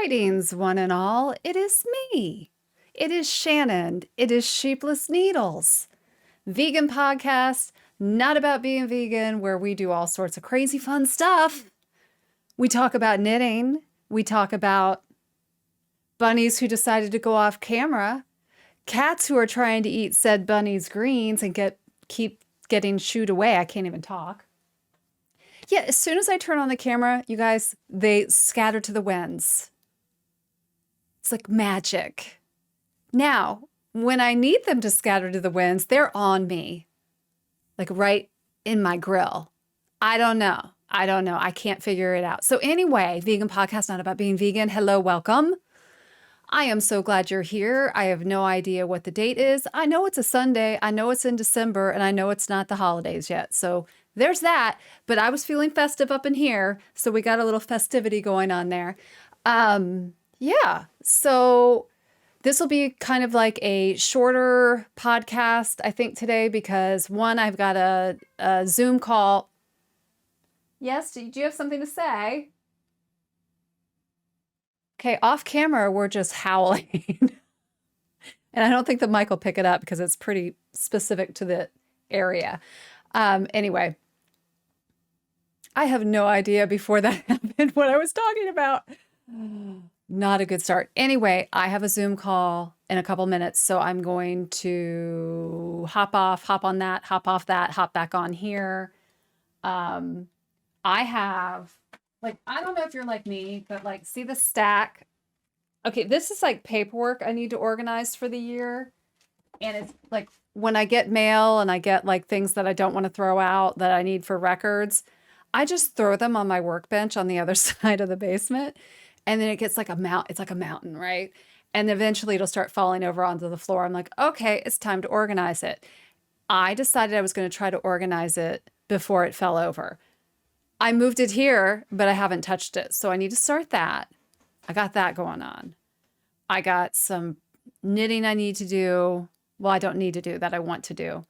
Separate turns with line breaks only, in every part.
Greetings, one and all. It is me. It is Shannon. It is Sheepless Needles, vegan podcast, not about being vegan, where we do all sorts of crazy fun stuff. We talk about knitting. We talk about bunnies who decided to go off camera, cats who are trying to eat said bunnies' greens and keep getting shooed away. I can't even talk. Yeah, as soon as I turn on the camera, you guys, they scatter to the winds. It's like magic. Now, when I need them to scatter to the winds, they're on me, like right in my grill. I don't know. I can't figure it out. So anyway, vegan podcast, not about being vegan. Hello, welcome. I am so glad you're here. I have no idea what the date is. I know it's a Sunday. I know it's in December, and I know it's not the holidays yet. So there's that. But I was feeling festive up in here, so we got a little festivity going on there. Yeah. So this will be kind of like a shorter podcast, I think, today, because one, I've got a Zoom call. Yes, do you have something to say? Okay, off camera, we're just howling. And I don't think the mic will pick it up because it's pretty specific to the area. Anyway, I have no idea before that happened what I was talking about. Not a good start. Anyway, I have a Zoom call in a couple minutes, so I'm going to hop off, hop on that, hop off that, hop back on here. I have, like, I don't know if you're like me, but like, see the stack? Okay, this is like paperwork I need to organize for the year. And it's like when I get mail and I get like things that I don't want to throw out that I need for records, I just throw them on my workbench on the other side of the basement. And then it gets like it's like a mountain, right? And eventually it'll start falling over onto the floor. I'm like, okay, it's time to organize it. I decided I was going to try to organize it before it fell over. I moved it here, but I haven't touched it. So I need to start that. I got that going on. I got some knitting I need to do. Well, I don't need to do that. I want to do.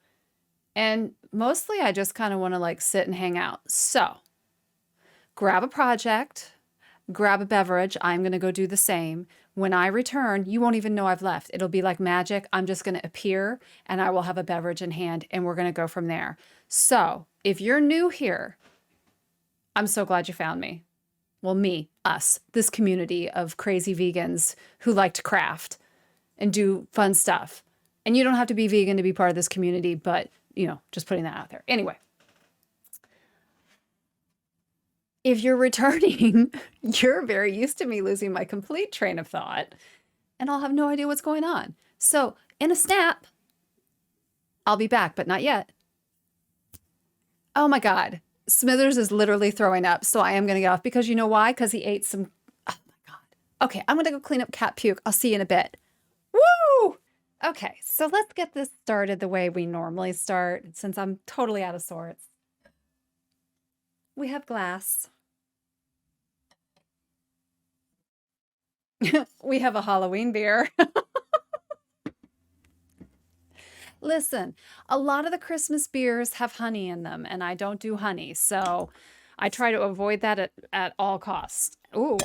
And mostly I just kind of want to like sit and hang out. So grab a project, grab a beverage. I'm going to go do the same. When I return, you won't even know I've left. It'll be like magic. I'm just going to appear and I will have a beverage in hand and we're going to go from there. So if you're new here, I'm so glad you found me. Well, me, us, this community of crazy vegans who like to craft and do fun stuff. And you don't have to be vegan to be part of this community, but, you know, just putting that out there. Anyway, if you're returning, you're very used to me losing my complete train of thought, and I'll have no idea what's going on. So in a snap, I'll be back, but not yet. Oh my God. Smithers is literally throwing up, so I am going to get off because you know why? Because he ate some, oh my God. Okay, I'm going to go clean up cat puke. I'll see you in a bit. Woo! Okay, so let's get this started the way we normally start, since I'm totally out of sorts. We have glass. We have a Halloween beer. Listen, a lot of the Christmas beers have honey in them, and I don't do honey, so I try to avoid that at all costs. Ooh.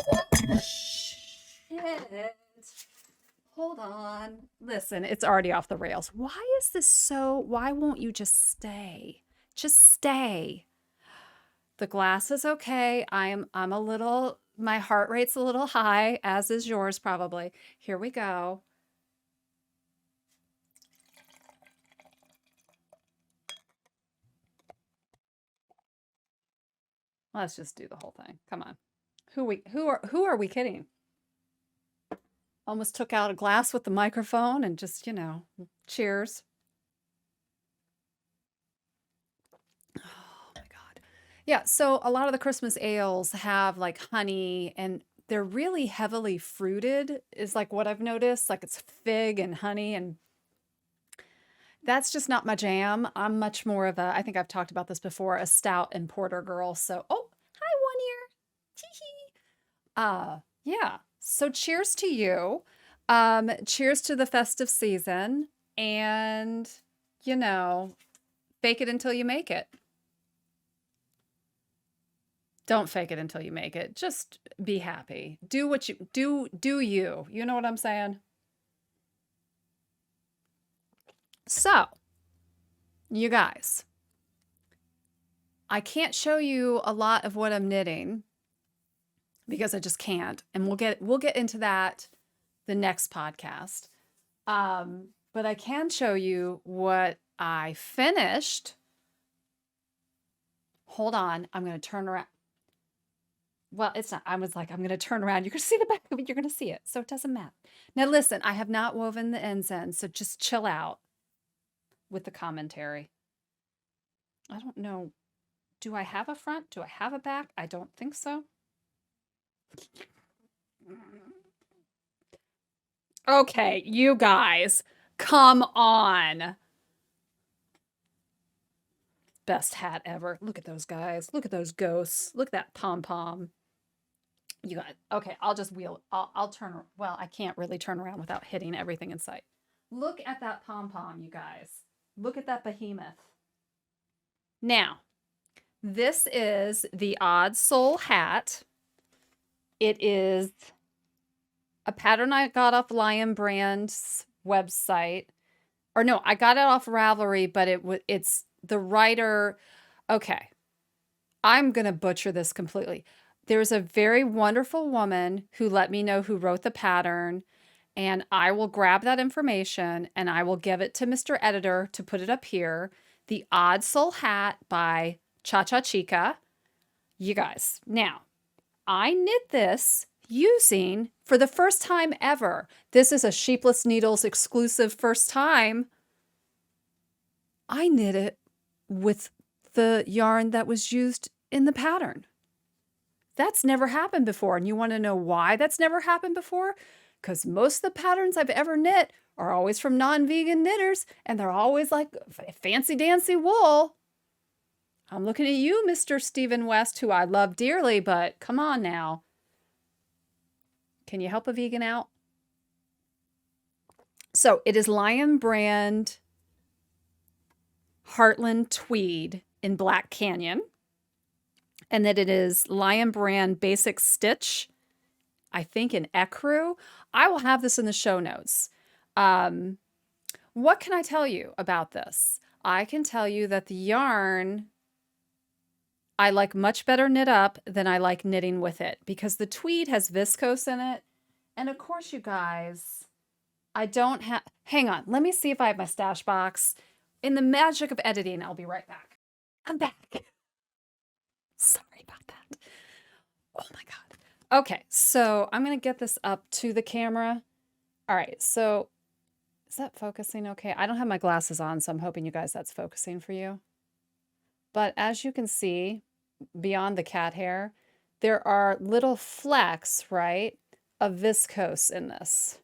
Shit. Hold on. Listen, it's already off the rails. Why is this so? Why won't you just stay? Just stay. The glass is okay. I'm a little, my heart rate's a little high, as is yours probably. Here we go. Let's just do the whole thing. Come on. Who are we kidding? Almost took out a glass with the microphone and just, you know, cheers. Oh my God. Yeah, so a lot of the Christmas ales have like honey and they're really heavily fruited is like what I've noticed. Like it's fig and honey, and that's just not my jam. I'm much more of a, I think I've talked about this before, a stout and porter girl. So, oh, hi, 1 year. Tee-hee. Yeah. So cheers to you. Cheers to the festive season, and, you know, fake it until you make it. Don't fake it until you make it. Just be happy. Do what you do you. You know what I'm saying? So, you guys, I can't show you a lot of what I'm knitting because I just can't. And we'll get into that the next podcast. But I can show you what I finished. Hold on, I'm going to turn around. Well, it's not. I was like, I'm going to turn around. You're going to see the back of it. You're going to see it. So it doesn't matter. Now, listen, I have not woven the ends in. So just chill out with the commentary. I don't know. Do I have a front? Do I have a back? I don't think so. Okay, you guys, come on. Best hat ever. Look at those guys. Look at those ghosts. Look at that pom-pom. You got, okay, I'll just wheel. I'll turn. Well, I can't really turn around without hitting everything in sight. Look at that pom-pom, you guys. Look at that behemoth. Now, this is the Odd Soul hat. It is a pattern I got off Lion Brand's website. Or no, I got it off Ravelry, but it's the writer. Okay, I'm going to butcher this completely. There's a very wonderful woman who let me know who wrote the pattern, and I will grab that information and I will give it to Mr. Editor to put it up here. The Odd Soul Hat by Cha Cha Chica. You guys, now, I knit this using, for the first time ever, this is a Sheepless Needles exclusive first time, I knit it with the yarn that was used in the pattern. That's never happened before. And you want to know why that's never happened before? Because most of the patterns I've ever knit are always from non-vegan knitters, and they're always like fancy-dancy wool. I'm looking at you, Mr. Stephen West, who I love dearly, but come on now. Can you help a vegan out? So it is Lion Brand Heartland Tweed in Black Canyon. And that it is Lion Brand Basic Stitch, I think in Ecru. I will have this in the show notes. What can I tell you about this? I can tell you that the yarn I like much better knit up than I like knitting with it, because the tweed has viscose in it. And of course, you guys, I don't have, hang on, let me see if I have my stash box. In the magic of editing, I'll be right back. I'm back. Sorry about that. Oh my God. Okay, so I'm going to get this up to the camera. All right, so is that focusing okay? I don't have my glasses on, so I'm hoping you guys that's focusing for you. But as you can see, beyond the cat hair, there are little flecks, right, of viscose in this.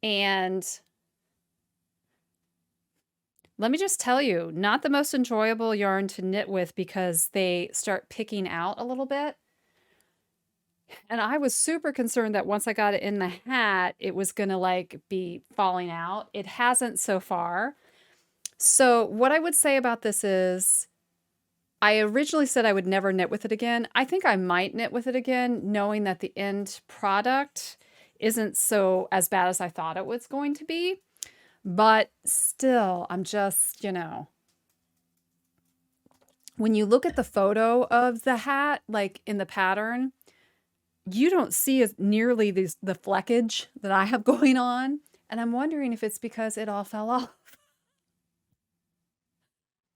And let me just tell you, not the most enjoyable yarn to knit with because they start picking out a little bit. And I was super concerned that once I got it in the hat, it was going to like be falling out. It hasn't so far. So what I would say about this is, I originally said I would never knit with it again. I think I might knit with it again, knowing that the end product isn't so as bad as I thought it was going to be. But still, I'm just, you know, when you look at the photo of the hat, like in the pattern, you don't see as nearly the fleckage that I have going on. And I'm wondering if it's because it all fell off.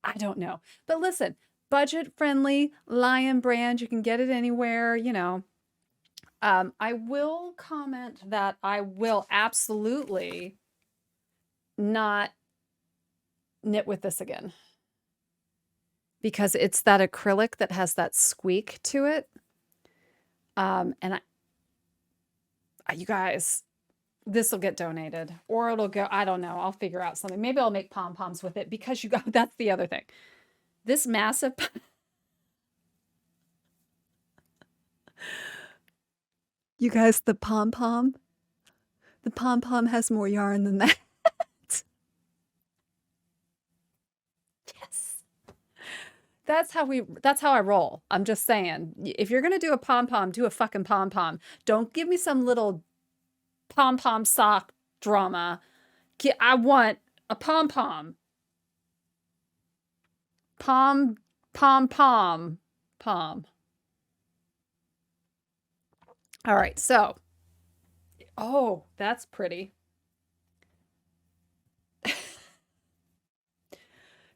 I don't know. But listen, budget-friendly Lion Brand, you can get it anywhere, you know. I will comment that I will absolutely not knit with this again, because it's that acrylic that has that squeak to it. And you guys, this will get donated, or it'll go, I don't know, I'll figure out something. Maybe I'll make pom-poms with it, because you got, that's the other thing. This massive, you guys, the pom-pom has more yarn than that. Yes. That's how I roll. I'm just saying. If you're gonna do a pom-pom, do a fucking pom-pom. Don't give me some little pom-pom sock drama. I want a pom-pom. Pom, pom, pom, pom. All right, so, oh, that's pretty.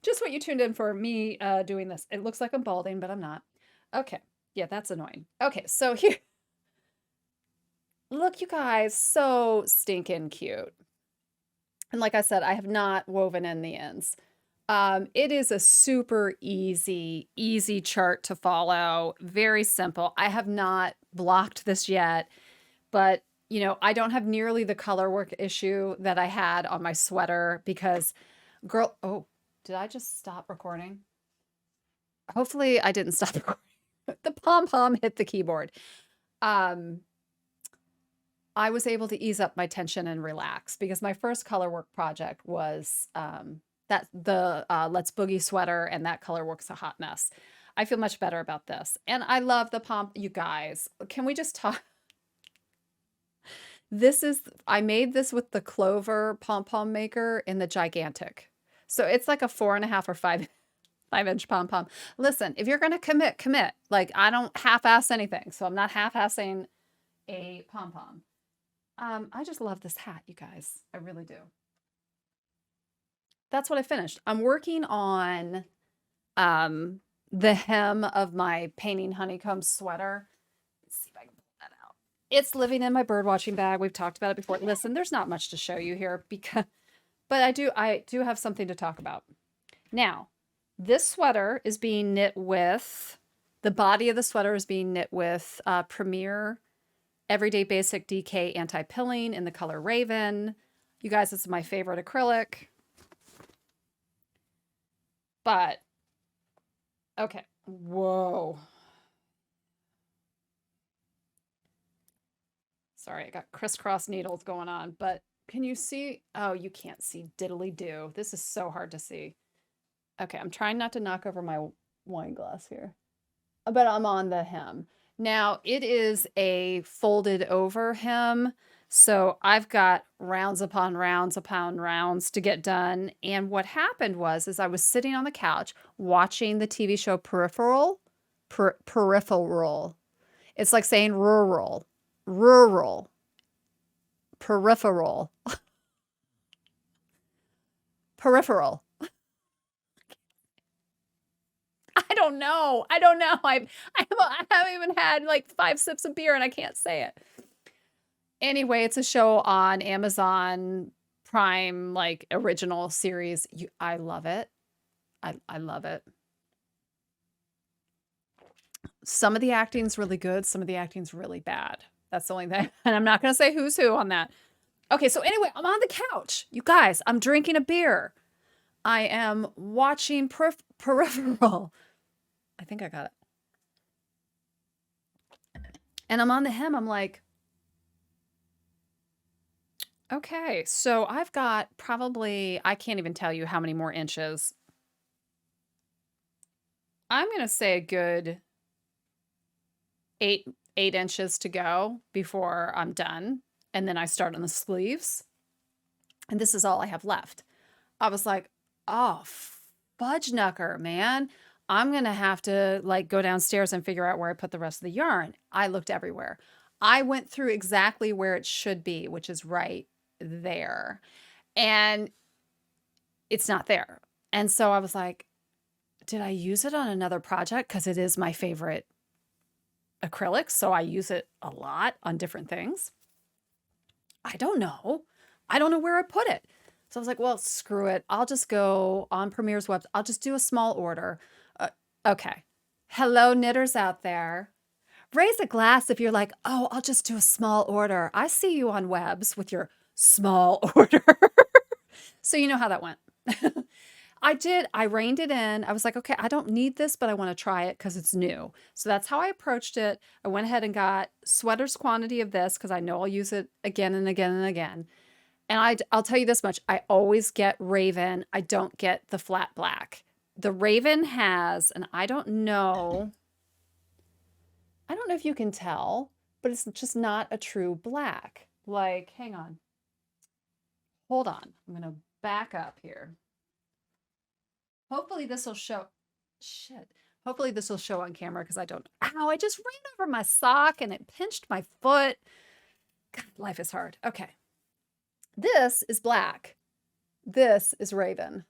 Just what you tuned in for me doing this. It looks like I'm balding, but I'm not. Okay, yeah, that's annoying. Okay, so here, look, you guys, so stinking cute. And like I said, I have not woven in the ends. It is a super easy chart to follow. Very simple. I have not blocked this yet, but you know, I don't have nearly the color work issue that I had on my sweater because girl, oh, did I just stop recording? Hopefully I didn't stop recording. The pom-pom hit the keyboard. Um, I was able to ease up my tension and relax because my first color work project was that the Let's Boogie sweater, and that color work's a hot mess. I feel much better about this. And I love the pom. You guys, can we just talk? I made this with the Clover pom-pom maker in the gigantic. So it's like a 4.5 or 5 inch pom-pom. Listen, if you're gonna commit, commit. Like I don't half-ass anything. So I'm not half-assing a pom-pom. I just love this hat, you guys. I really do. That's what I finished. I'm working on the hem of my painting honeycomb sweater. Let's see if I can pull that out. It's living in my bird watching bag. We've talked about it before. Listen, there's not much to show you here because but I do have something to talk about. Now, this sweater is being knit with the body of the sweater is being knit with Premier Everyday Basic DK Anti-Pilling in the color Raven. You guys, it's my favorite acrylic. But, okay. Whoa. Sorry, I got crisscross needles going on, but can you see? Oh, you can't see diddly do. This is so hard to see. Okay, I'm trying not to knock over my wine glass here, but I'm on the hem. Now, it is a folded over hem, so I've got rounds upon rounds upon rounds to get done. And what happened was I was sitting on the couch watching the TV show Peripheral. It's like saying rural, peripheral, peripheral. I don't know. I don't know. I haven't even had like 5 sips of beer and I can't say it. Anyway, it's a show on Amazon Prime, like original series. I love it. I love it. Some of the acting's really good. Some of the acting's really bad. That's the only thing. And I'm not going to say who's who on that. Okay, so anyway, I'm on the couch. You guys, I'm drinking a beer. I am watching Peripheral. I think I got it. And I'm on the hem. I'm like, okay, so I've got probably, I can't even tell you how many more inches. I'm going to say a good 8 inches to go before I'm done. And then I start on the sleeves. And this is all I have left. I was like, oh, fudge knucker, man. I'm going to have to like go downstairs and figure out where I put the rest of the yarn. I looked everywhere. I went through exactly where it should be, which is right there. And it's not there. And so I was like, did I use it on another project? Because it is my favorite acrylic. So I use it a lot on different things. I don't know. I don't know where I put it. So I was like, well, screw it. I'll just go on Premier's website. I'll just do a small order. Okay. Hello, knitters out there. Raise a glass if you're like, oh, I'll just do a small order. I see you on webs with your small order. So you know how that went. I did. I reined it in. I was like, okay, I don't need this, but I want to try it because it's new. So that's how I approached it. I went ahead and got sweater's quantity of this because I know I'll use it again and again and again. And I'll tell you this much. I always get Raven. I don't get the flat black The Raven has, and I don't know if you can tell, but it's just not a true black. Like, hang on. Hold on. I'm going to back up here. Hopefully this will show. Shit. Hopefully this will show on camera because I don't. Ow, I just ran over my sock and it pinched my foot. God, life is hard. Okay. This is black. This is Raven.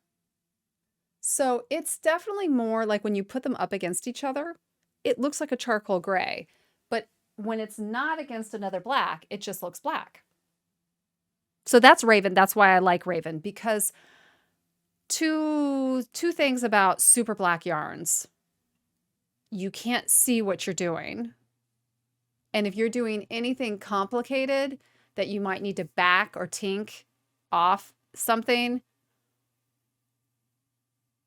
So it's definitely more like when you put them up against each other, it looks like a charcoal gray. But when it's not against another black, it just looks black. So that's Raven. That's why I like Raven, because two things about super black yarns. You can't see what you're doing. And if you're doing anything complicated that you might need to back or tink off something,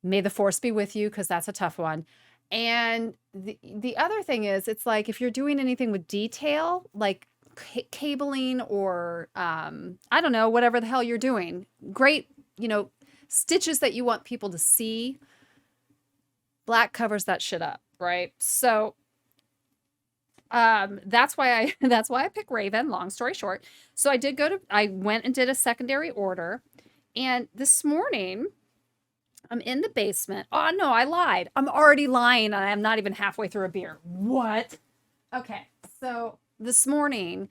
may the force be with you, because that's a tough one. And the other thing is, it's like if you're doing anything with detail, like cabling or I don't know, whatever the hell you're doing, great, stitches that you want people to see, black covers that shit up, right? So that's why I pick Raven, long story short. So I went and did a secondary order, and this morning I'm in the basement. Oh no, I lied. I'm already lying, and I'm not even halfway through a beer. What? Okay. So this morning,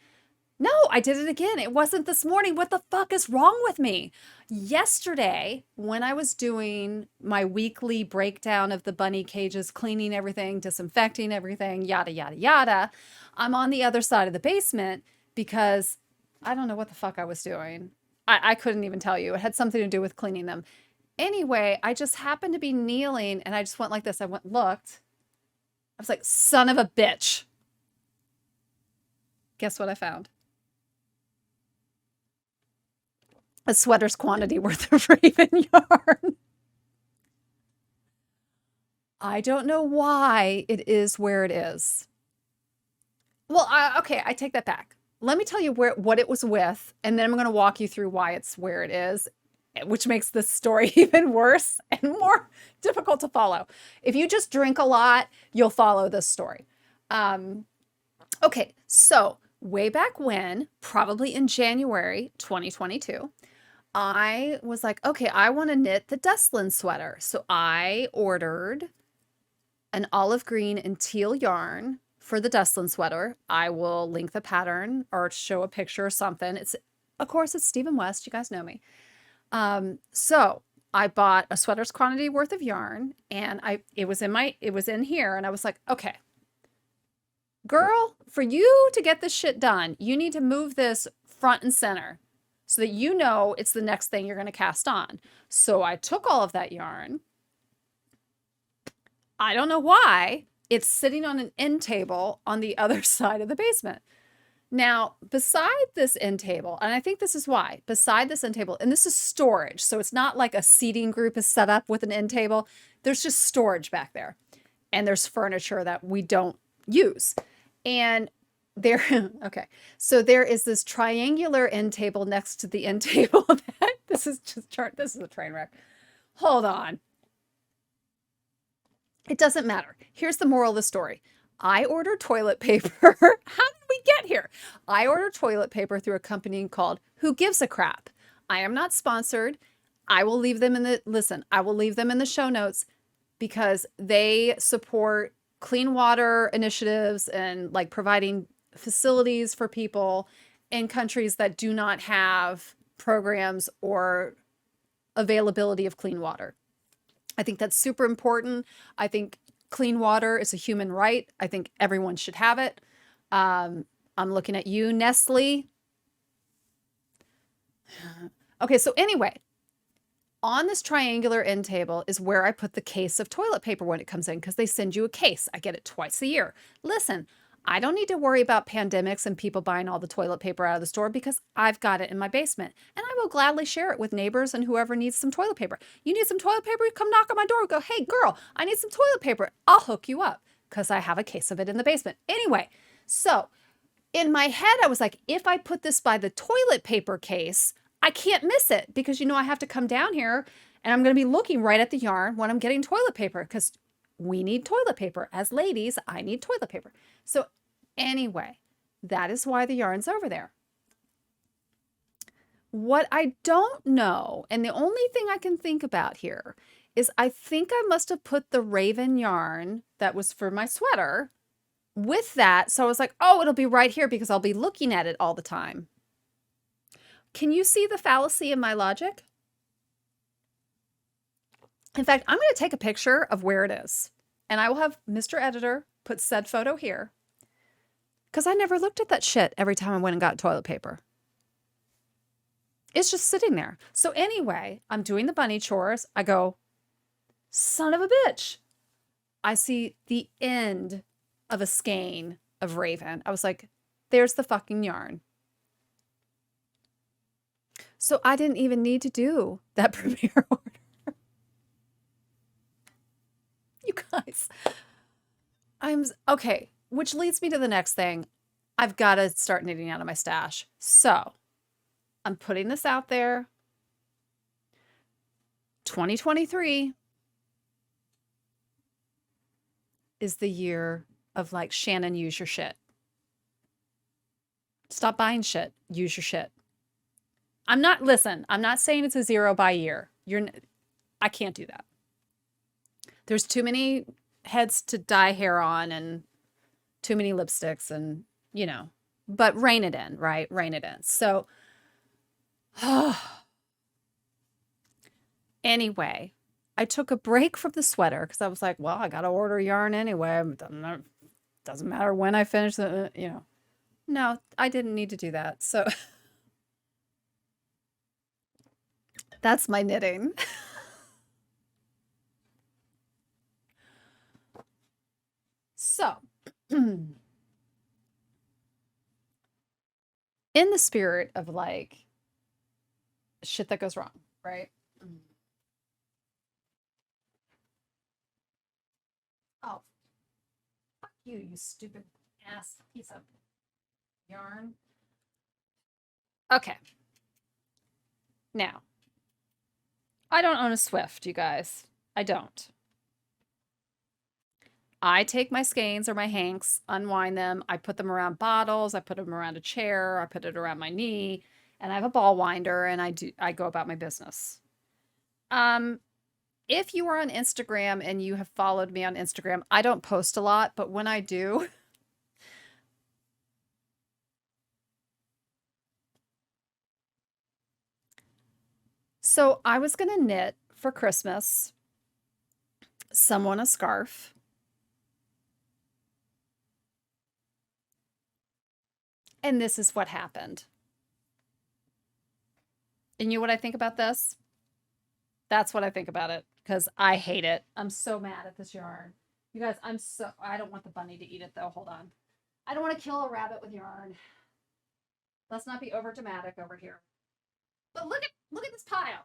no, I did it again. It wasn't this morning. What the fuck is wrong with me? Yesterday, when I was doing my weekly breakdown of the bunny cages, cleaning everything, disinfecting everything, yada, yada, yada, I'm on the other side of the basement because I don't know what the fuck I was doing. I couldn't even tell you. It had something to do with cleaning them. Anyway, I just happened to be kneeling and I just went like this. I looked. I was like, son of a bitch. Guess what I found? A sweater's quantity worth of Raven yarn. I don't know why it is where it is. Well, okay, I take that back. Let me tell you what it was with, and then I'm going to walk you through why it's where it is, which makes this story even worse and more difficult to follow. If you just drink a lot, you'll follow this story. Okay, so way back when, probably in January 2022, I was like, okay, I want to knit the Dustland sweater. So I ordered an olive green and teal yarn for the Dustland sweater. I will link the pattern or show a picture or something. Of course, it's Stephen West. You guys know me. So I bought a sweater's quantity worth of yarn, and it was in here, and I was like, okay, girl, for you to get this shit done, you need to move this front and center so that you know it's the next thing you're going to cast on. So I took all of that yarn. I don't know why it's sitting on an end table on the other side of the basement. Now, beside this end table, and I think this is why, beside this end table, and this is storage, so it's not like a seating group is set up with an end table. There's just storage back there. And there's furniture that we don't use. And okay, so there is this triangular end table next to the end table. This is a train wreck. Hold on. It doesn't matter. Here's the moral of the story. I ordered toilet paper. How did we get here? I ordered toilet paper through a company called Who Gives a Crap. I am not sponsored. I will leave them in the show notes because they support clean water initiatives and like providing facilities for people in countries that do not have programs or availability of clean water. I think that's super important. I think clean water is a human right. I think everyone should have it. I'm looking at you, Nestle. Okay, so anyway, on this triangular end table is where I put the case of toilet paper when it comes in, because they send you a case. I get it twice a year. Listen, I don't need to worry about pandemics and people buying all the toilet paper out of the store because I've got it in my basement. And I will gladly share it with neighbors and whoever needs some toilet paper. You need some toilet paper? Come knock on my door and go, hey, girl, I need some toilet paper. I'll hook you up because I have a case of it in the basement. Anyway, so in my head, I was like, if I put this by the toilet paper case, I can't miss it because, I have to come down here And I'm going to be looking right at the yarn when I'm getting toilet paper because we need toilet paper. As ladies, I need toilet paper. So anyway, that is why the yarn's over there. What I don't know, and the only thing I can think about here is I think I must have put the raven yarn that was for my sweater with that. So I was like, oh, it'll be right here because I'll be looking at it all the time. Can you see the fallacy in my logic? In fact, I'm going to take a picture of where it is. And I will have Mr. Editor put said photo here. Because I never looked at that shit every time I went and got toilet paper. It's just sitting there. So anyway, I'm doing the bunny chores. I go, son of a bitch. I see the end of a skein of raven. I was like, there's the fucking yarn. So I didn't even need to do that premiere order. You guys, okay, which leads me to the next thing. I've got to start knitting out of my stash. So I'm putting this out there. 2023 is the year of like, Shannon, use your shit. Stop buying shit. Use your shit. I'm not saying it's a 0 buy year. I can't do that. There's too many heads to dye hair on and too many lipsticks and, you know, but rein it in, right? Rein it in. So, anyway, I took a break from the sweater because I was like, well, I got to order yarn anyway. Doesn't matter when I finish the, you know. No, I didn't need to do that. So that's my knitting. So, in the spirit of like shit that goes wrong, right? Oh, fuck you, you stupid ass piece of yarn. Okay. Now, I don't own a Swift, you guys. I don't. I take my skeins or my hanks, unwind them. I put them around bottles. I put them around a chair. I put it around my knee, and I have a ball winder, and I go about my business. If you are on Instagram and you have followed me on Instagram, I don't post a lot, but when I do, so I was going to knit for Christmas someone a scarf. And this is what happened. And you know what I think about this? That's what I think about it because I hate it. I'm so mad at this yarn. You guys, I don't want the bunny to eat it though. Hold on. I don't want to kill a rabbit with yarn. Let's not be over dramatic over here. But look at this pile.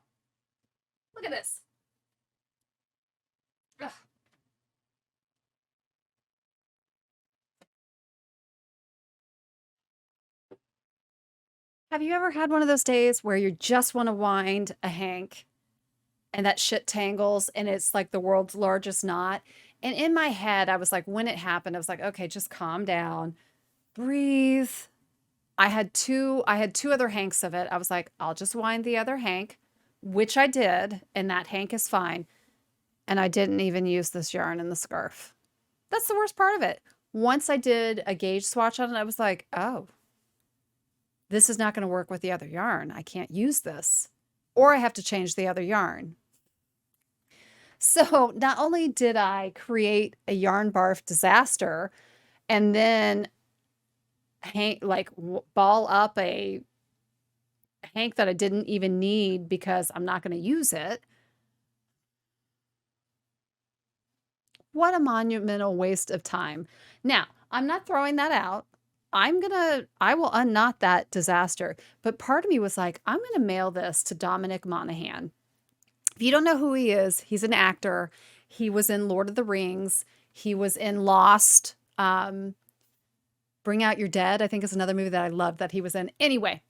Look at this. Ugh. Have you ever had one of those days where you just want to wind a hank and that shit tangles and it's like the world's largest knot? And in my head, I was like, when it happened, I was like, okay, just calm down, breathe. I had two other hanks of it. I was like, I'll just wind the other hank, which I did, and that hank is fine. And I didn't even use this yarn in the scarf. That's the worst part of it. Once I did a gauge swatch on it, I was like, oh, this is not going to work with the other yarn. I can't use this. Or I have to change the other yarn. So not only did I create a yarn barf disaster and then ball up a hank that I didn't even need because I'm not going to use it. What a monumental waste of time. Now, I'm not throwing that out. I will unknot that disaster. But part of me was like, I'm going to mail this to Dominic Monaghan. If you don't know who he is, he's an actor. He was in Lord of the Rings. He was in Lost. Bring Out Your Dead, I think, is another movie that I love that he was in. Anyway,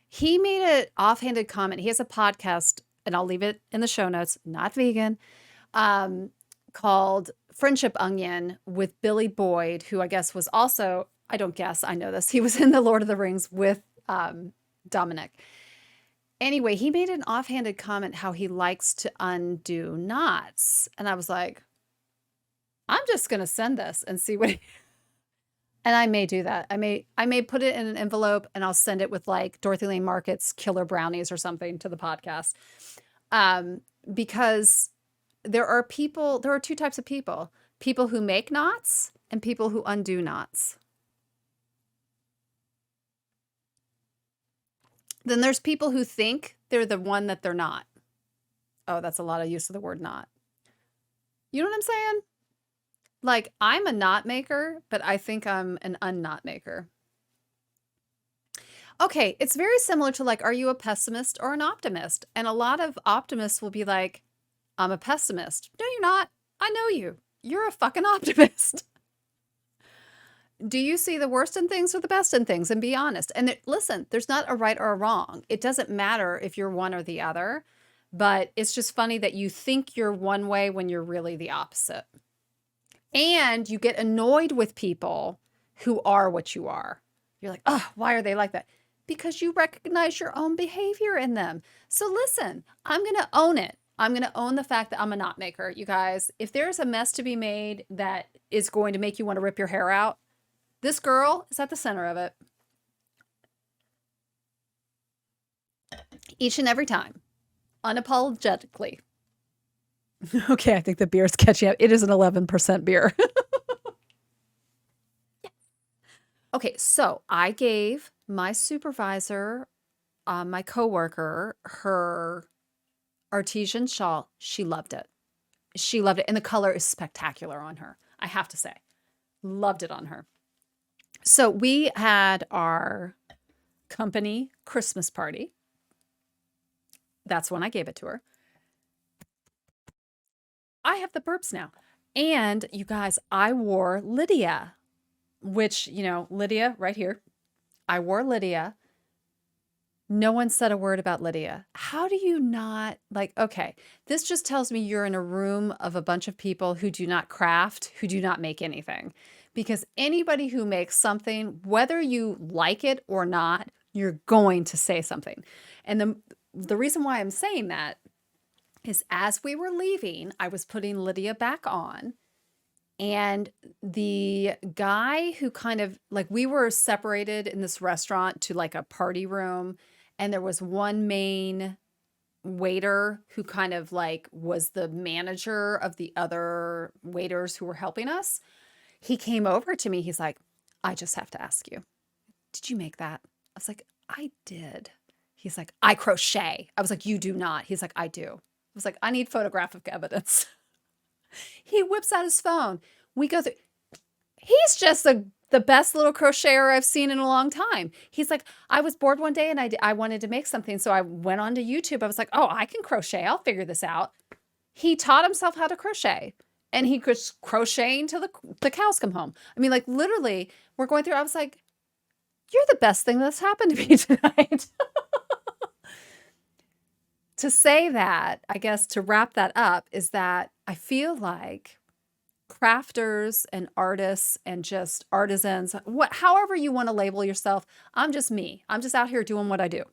he made an offhanded comment. He has a podcast and I'll leave it in the show notes, not vegan, called Friendship Onion with Billy Boyd, who I guess was also, I don't guess, I know this, he was in the Lord of the Rings with Dominic. Anyway, he made an offhanded comment how he likes to undo knots. And I was like, I'm just going to send this and see what and I may do that. I may put it in an envelope and I'll send it with like Dorothy Lane Market's killer brownies or something to the podcast. Because there are two types of people who make knots and people who undo knots. Then there's people who think they're the one that they're not. Oh, that's a lot of use of the word not. You know what I'm saying? Like, I'm a knot maker, but I think I'm an unknot maker. Okay, it's very similar to like, are you a pessimist or an optimist? And a lot of optimists will be like, I'm a pessimist. No, you're not. I know you. You're a fucking optimist. Do you see the worst in things or the best in things? And be honest. And listen, there's not a right or a wrong. It doesn't matter if you're one or the other, but it's just funny that you think you're one way when you're really the opposite. And you get annoyed with people who are what you are. You're like, oh, why are they like that? Because you recognize your own behavior in them. So listen, I'm going to own it. I'm going to own the fact that I'm a knot maker. You guys, if there's a mess to be made that is going to make you want to rip your hair out, this girl is at the center of it. Each and every time. Unapologetically. Okay, I think the beer is catching up. It is an 11% beer. Okay, so I gave my supervisor, my coworker, her artesian shawl. She loved it. She loved it. And the color is spectacular on her, I have to say. Loved it on her. So we had our company Christmas party. That's when I gave it to her. I have the burps now. And you guys, I wore Lydia, which, you know, Lydia right here. I wore Lydia. No one said a word about Lydia. How do you not like, okay, this just tells me you're in a room of a bunch of people who do not craft, who do not make anything. Because anybody who makes something, whether you like it or not, you're going to say something. And the reason why I'm saying that is as we were leaving, I was putting Lydia back on. And the guy who kind of like, we were separated in this restaurant to like a party room. And there was one main waiter who kind of like was the manager of the other waiters who were helping us. He came over to me. He's like, I just have to ask you, did you make that? I was like, I did. He's like, I crochet. I was like, you do not. He's like, I do. I was like, I need photographic evidence. He whips out his phone. We go through. He's just the best little crocheter I've seen in a long time. He's like, I was bored one day and I wanted to make something. So I went onto YouTube. I was like, oh, I can crochet. I'll figure this out. He taught himself how to crochet. And he was crocheting till the cows come home. I mean, like literally, we're going through. I was like, you're the best thing that's happened to me tonight. To say that, I guess to wrap that up, is that I feel like crafters and artists and just artisans, however you want to label yourself, I'm just me. I'm just out here doing what I do.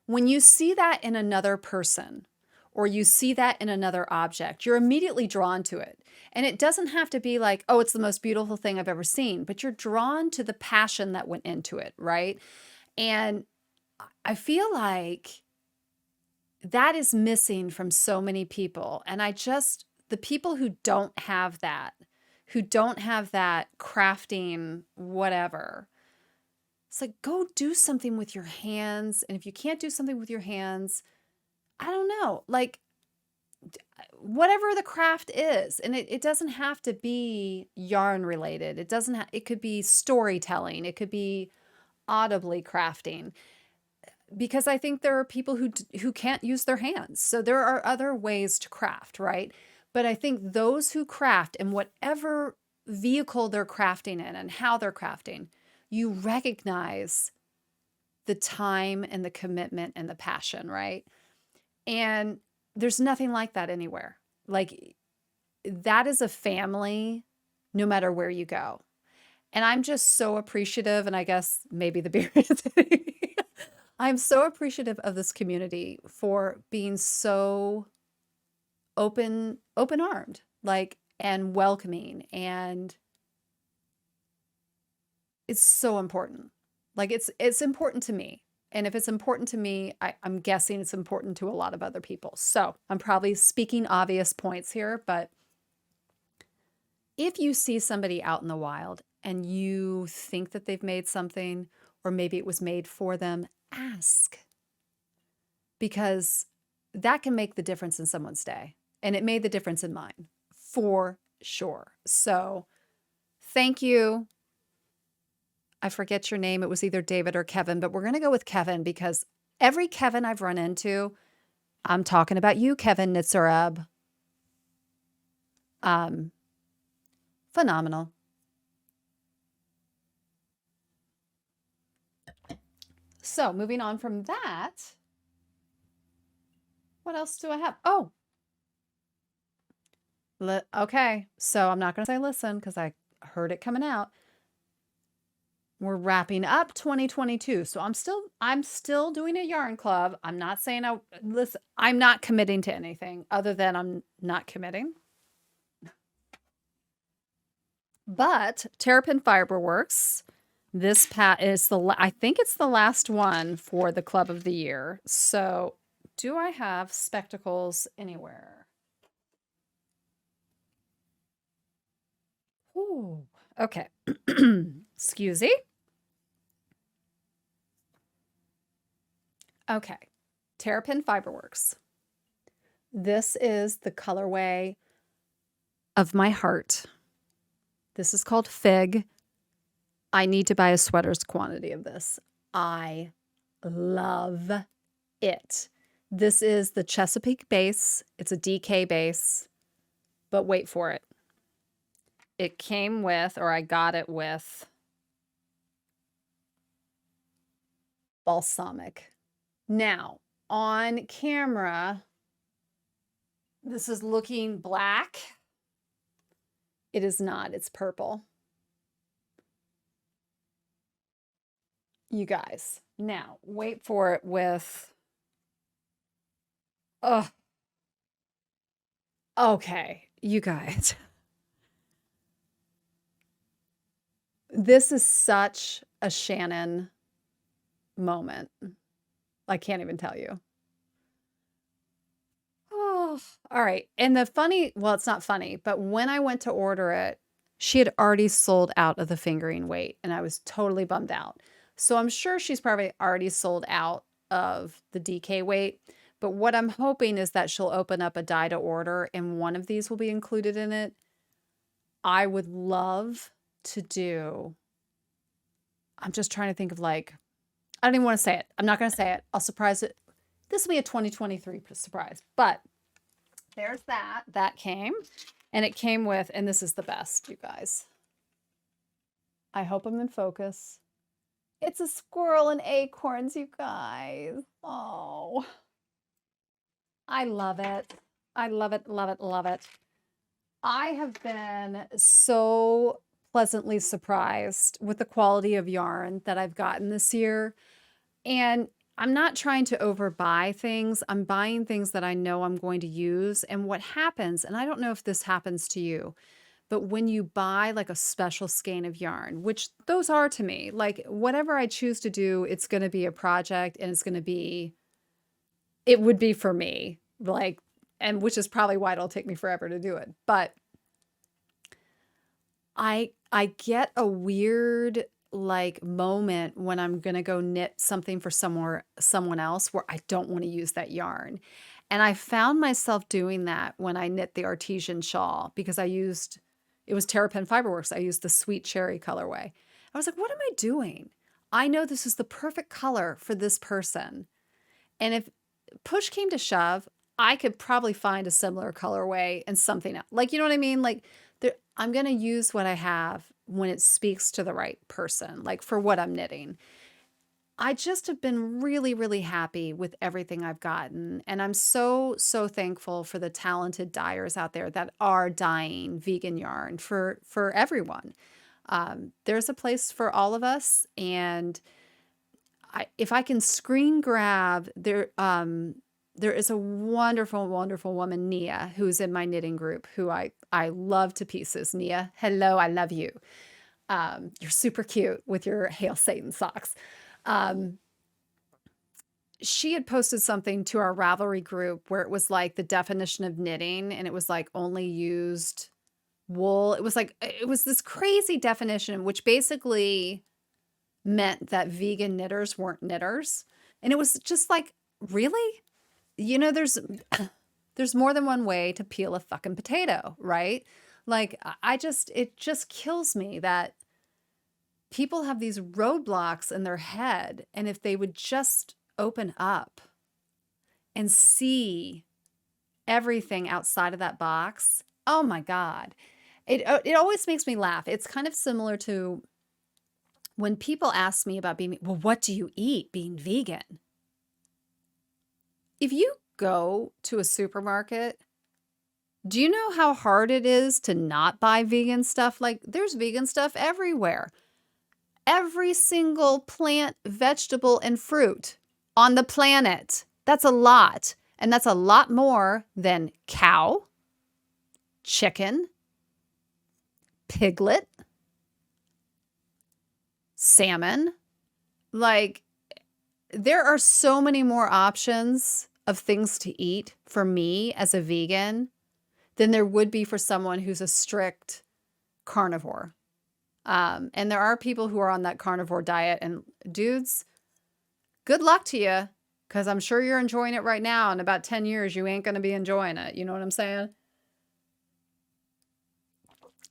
When you see that in another person, or you see that in another object, you're immediately drawn to it. And it doesn't have to be like, oh, it's the most beautiful thing I've ever seen, but you're drawn to the passion that went into it, right? And I feel like that is missing from so many people. And the people who don't have that crafting, whatever, it's like, go do something with your hands. And if you can't do something with your hands, I don't know, like whatever the craft is. And it doesn't have to be yarn related. It could be storytelling. It could be audibly crafting. Because I think there are people who can't use their hands. So there are other ways to craft, right? But I think those who craft in whatever vehicle they're crafting in and how they're crafting, you recognize the time and the commitment and the passion, right? And there's nothing like that anywhere. Like, that is a family no matter where you go. And I'm just so appreciative, and I guess maybe the beer is hitting me. I'm so appreciative of this community for being so open-armed, like, and welcoming, and it's so important. Like, it's important to me. And if it's important to me, I'm guessing it's important to a lot of other people. So I'm probably speaking obvious points here, but if you see somebody out in the wild and you think that they've made something, or maybe it was made for them, ask. Because that can make the difference in someone's day. And it made the difference in mine, for sure. So thank you. I forget your name. It was either David or Kevin, but we're going to go with Kevin because every Kevin I've run into, I'm talking about you, Kevin Nitzareb. Phenomenal. So moving on from that, what else do I have? Oh, okay. So I'm not going to say listen because I heard it coming out. We're wrapping up 2022. So I'm still doing a yarn club. I'm not saying listen, I'm not committing to anything other than I'm not committing. But Terrapin Fiberworks, this is I think it's the last one for the club of the year. So do I have spectacles anywhere? Ooh, okay. Excuse me. Okay. Terrapin Fiberworks. This is the colorway of my heart. This is called Fig. I need to buy a sweater's quantity of this. I love it. This is the Chesapeake base. It's a DK base, but wait for it. It came with, or I got it with, balsamic. Now, on camera, this is looking black. It is not. It's purple. You guys. Now, wait for it with... Oh. Okay, you guys. This is such a Shannon moment. I can't even tell you. Oh, all right. And well, it's not funny, but when I went to order it, she had already sold out of the fingering weight, and I was totally bummed out. So I'm sure she's probably already sold out of the DK weight. But what I'm hoping is that she'll open up a die to order, and one of these will be included in it. I would love to do... I'm just trying to think of, like... I don't even want to say it. I'm not going to say it. I'll surprise it. This will be a 2023 surprise. But there's that. That came. And it came with, and this is the best, you guys. I hope I'm in focus. It's a squirrel and acorns, you guys. Oh. I love it. I love it, love it, love it. I have been so pleasantly surprised with the quality of yarn that I've gotten this year. And I'm not trying to overbuy things. I'm buying things that I know I'm going to use. And what happens, and I don't know if this happens to you, but when you buy like a special skein of yarn, which those are to me, like whatever I choose to do, it's going to be a project, and it would be for me, like, and which is probably why it'll take me forever to do it. But I get a weird like moment when I'm going to go knit something for someone else where I don't want to use that yarn. And I found myself doing that when I knit the artesian shawl, because it was Terrapin Fiberworks. I used the sweet cherry colorway. I was like, what am I doing? I know this is the perfect color for this person. And if push came to shove, I could probably find a similar colorway and something else. Like, you know what I mean? Like, I'm going to use what I have when it speaks to the right person, like for what I'm knitting. I just have been really, really happy with everything I've gotten. And I'm so, so thankful for the talented dyers out there that are dyeing vegan yarn for everyone. There's a place for all of us. And if I can screen grab there is a wonderful, wonderful woman, Nia, who's in my knitting group, who I love to pieces. Nia, hello, I love you. You're super cute with your Hail Satan socks. Um, she had posted something to our Ravelry group where it was like the definition of knitting, and it was like only used wool. It was this crazy definition, which basically meant that vegan knitters weren't knitters. And it was just like, really? You know, there's more than one way to peel a fucking potato, right? Like, it just kills me that people have these roadblocks in their head. And if they would just open up and see everything outside of that box, oh my God. It always makes me laugh. It's kind of similar to when people ask me about well, what do you eat being vegan? If you go to a supermarket, do you know how hard it is to not buy vegan stuff? Like, there's vegan stuff everywhere. Every single plant, vegetable, and fruit on the planet. That's a lot. And that's a lot more than cow, chicken, piglet, salmon. Like, there are so many more options of things to eat for me as a vegan than there would be for someone who's a strict carnivore. And there are people who are on that carnivore diet, and dudes, good luck to you, because I'm sure you're enjoying it right now. In about 10 years, you ain't going to be enjoying it. You know what I'm saying?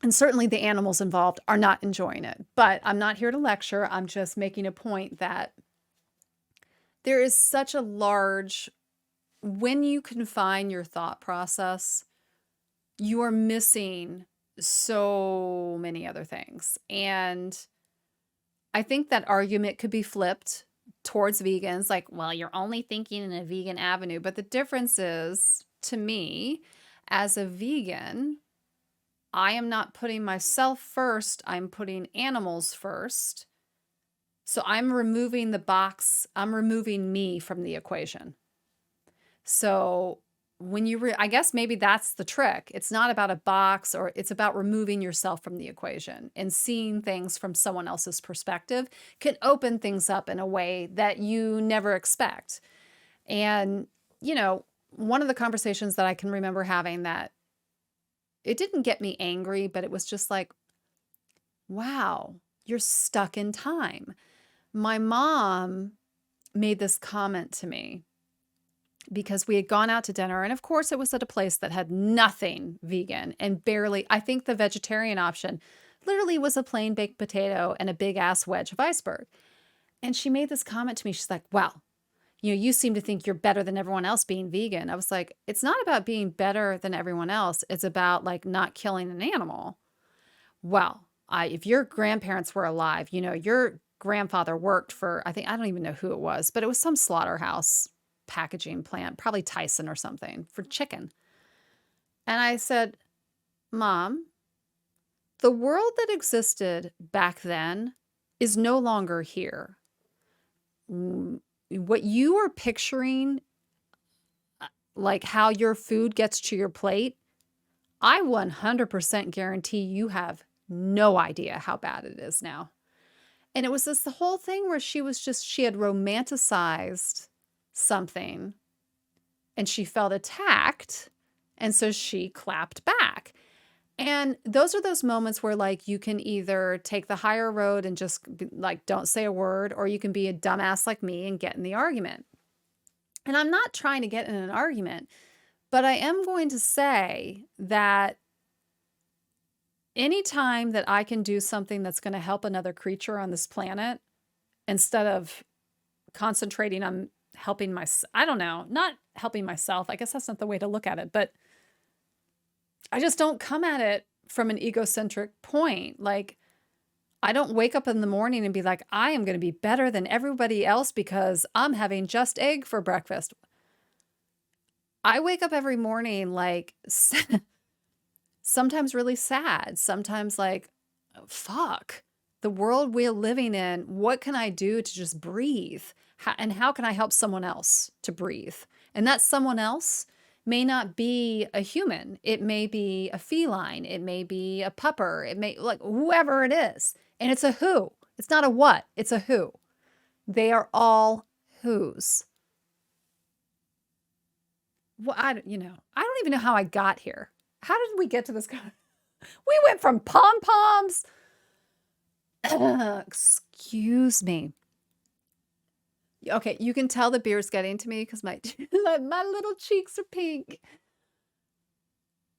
And certainly the animals involved are not enjoying it. But I'm not here to lecture. I'm just making a point that there is such a large, when you confine your thought process, you are missing so many other things. And I think that argument could be flipped towards vegans, like, well, you're only thinking in a vegan avenue. But the difference is, to me, as a vegan, I am not putting myself first, I'm putting animals first. So I'm removing the box, I'm removing me from the equation. So when I guess maybe that's the trick. It's not about a box, or it's about removing yourself from the equation, and seeing things from someone else's perspective can open things up in a way that you never expect. And, you know, one of the conversations that I can remember having, that it didn't get me angry, but it was just like, wow, you're stuck in time. My mom made this comment to me because we had gone out to dinner, and of course it was at a place that had nothing vegan and barely, I think the vegetarian option literally was a plain baked potato and a big ass wedge of iceberg. And she made this comment to me. She's like, well, you seem to think you're better than everyone else being vegan. I was like, it's not about being better than everyone else. It's about like not killing an animal. Well, if your grandparents were alive, your grandfather worked for, I don't even know who it was, but it was some slaughterhouse packaging plant, probably Tyson or something, for chicken. And I said, Mom, the world that existed back then is no longer here. What you are picturing, like how your food gets to your plate, I 100% guarantee you have no idea how bad it is now. And it was the whole thing where she had romanticized something, and she felt attacked, and so she clapped back. And those are those moments where, like, you can either take the higher road and just like don't say a word, or you can be a dumbass like me and get in the argument. And I'm not trying to get in an argument, but I am going to say that anytime that I can do something that's going to help another creature on this planet, instead of concentrating on helping not helping myself. I guess that's not the way to look at it, but I just don't come at it from an egocentric point. Like, I don't wake up in the morning and be like, I am going to be better than everybody else because I'm having just egg for breakfast. I wake up every morning like sometimes really sad, sometimes like, fuck, the world we're living in, what can I do to just breathe? And how can I help someone else to breathe? And that someone else may not be a human. It may be a feline. It may be a pupper. It may, like, whoever it is. And it's a who. It's not a what. It's a who. They are all who's. Well, I don't even know how I got here. How did we get to this? We went from pom-poms. Excuse me. Okay, you can tell the beer's getting to me because my little cheeks are pink.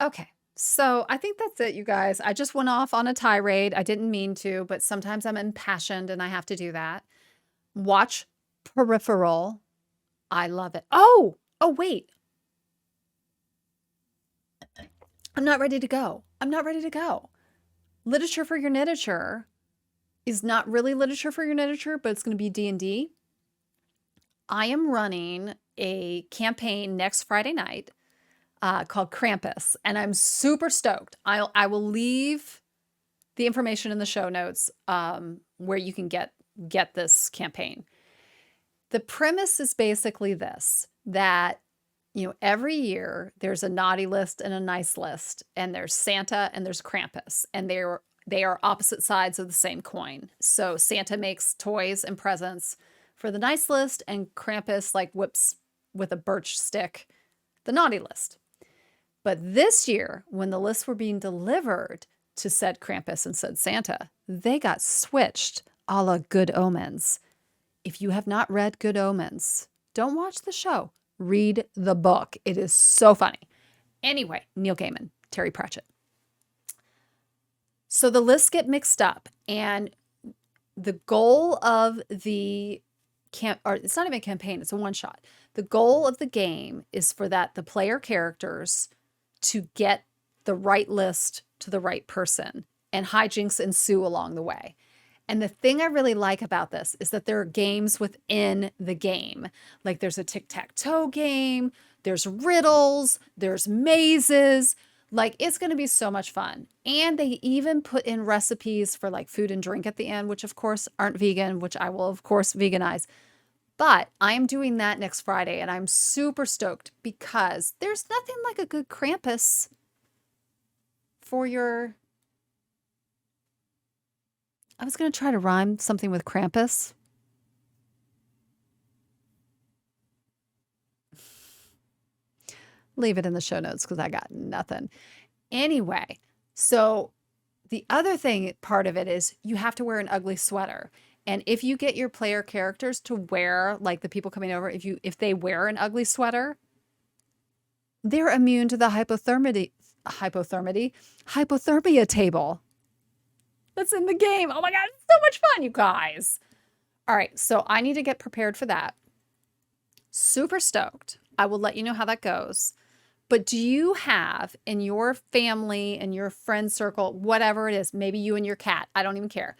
Okay, so I think that's it, you guys. I just went off on a tirade. I didn't mean to, but sometimes I'm impassioned and I have to do that. Watch Peripheral. I love it. Oh, wait. I'm not ready to go. Literature for your knitature is not really literature for your knitature, but it's going to be D&D. I am running a campaign next Friday night called Krampus, and I'm super stoked. I will leave the information in the show notes where you can get this campaign. The premise is basically this, that every year there's a naughty list and a nice list, and there's Santa and there's Krampus, and they are opposite sides of the same coin. So Santa makes toys and presents for the nice list, and Krampus like whips with a birch stick the naughty list. But this year, when the lists were being delivered to said Krampus and said Santa, they got switched a la Good Omens. If you have not read Good Omens, don't watch the show. Read the book. It is so funny. Anyway, Neil Gaiman, Terry Pratchett. So the lists get mixed up, and the goal of the it's not even a campaign, it's a one-shot. The goal of the game is for the player characters to get the right list to the right person, and hijinks ensue along the way. And the thing I really like about this is that there are games within the game. Like there's a tic-tac-toe game, there's riddles, there's mazes. Like it's going to be so much fun. And they even put in recipes for like food and drink at the end, which of course aren't vegan, which I will of course veganize. But I'm doing that next Friday, and I'm super stoked because there's nothing like a good Krampus for your... I was going to try to rhyme something with Krampus. Leave it in the show notes because I got nothing. Anyway, so the other part of it is you have to wear an ugly sweater. And if you get your player characters to wear, like the people coming over, if they wear an ugly sweater, they're immune to the hypothermia table that's in the game. Oh my God, it's so much fun, you guys. All right, so I need to get prepared for that. Super stoked. I will let you know how that goes. But do you have in your family, in your friend circle, whatever it is, maybe you and your cat, I don't even care.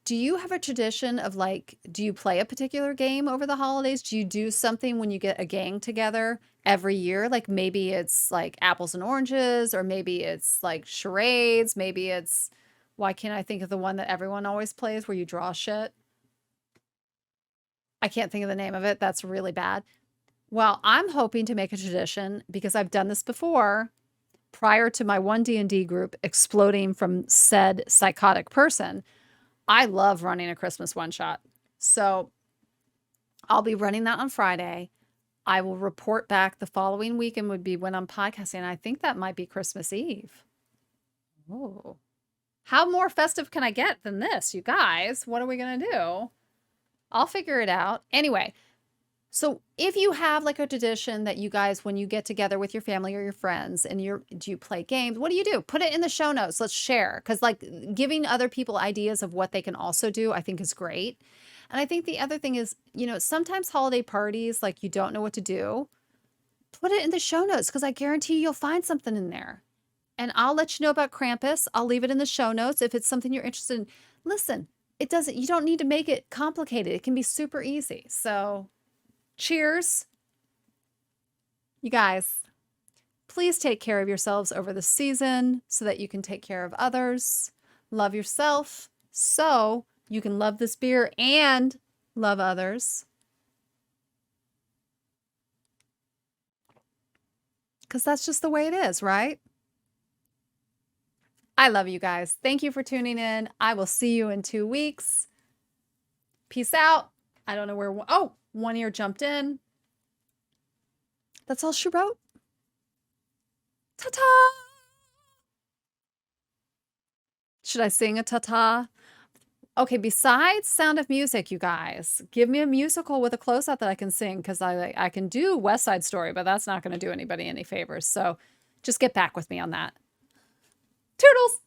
Do you have a tradition of like, do you play a particular game over the holidays? Do you do something when you get a gang together every year? Like maybe it's like apples and oranges, or maybe it's like charades. Maybe it's, why can't I think of the one that everyone always plays where you draw shit? I can't think of the name of it. That's really bad. Well, I'm hoping to make a tradition because I've done this before prior to my one D&D group exploding from said psychotic person. I love running a Christmas one-shot. So I'll be running that on Friday. I will report back the following weekend would be when I'm podcasting. I think that might be Christmas Eve. Oh, how more festive can I get than this, you guys? What are we going to do? I'll figure it out. Anyway, so if you have like a tradition that you guys, when you get together with your family or your friends and do you play games? What do you do? Put it in the show notes. Let's share. Because like giving other people ideas of what they can also do, I think is great. And I think the other thing is, sometimes holiday parties, like you don't know what to do. Put it in the show notes because I guarantee you'll find something in there. And I'll let you know about Krampus. I'll leave it in the show notes if it's something you're interested in. Listen, you don't need to make it complicated. It can be super easy. So cheers. You guys, please take care of yourselves over the season so that you can take care of others. Love yourself so you can love this beer and love others. Because that's just the way it is, right? I love you guys. Thank you for tuning in. I will see you in 2 weeks. Peace out. I don't know where. Oh, one ear jumped in. That's all she wrote. Ta-ta! Should I sing a ta-ta? Okay, besides Sound of Music, you guys, give me a musical with a closeout that I can sing, because I can do West Side Story, but that's not going to do anybody any favors. So just get back with me on that. Toodles!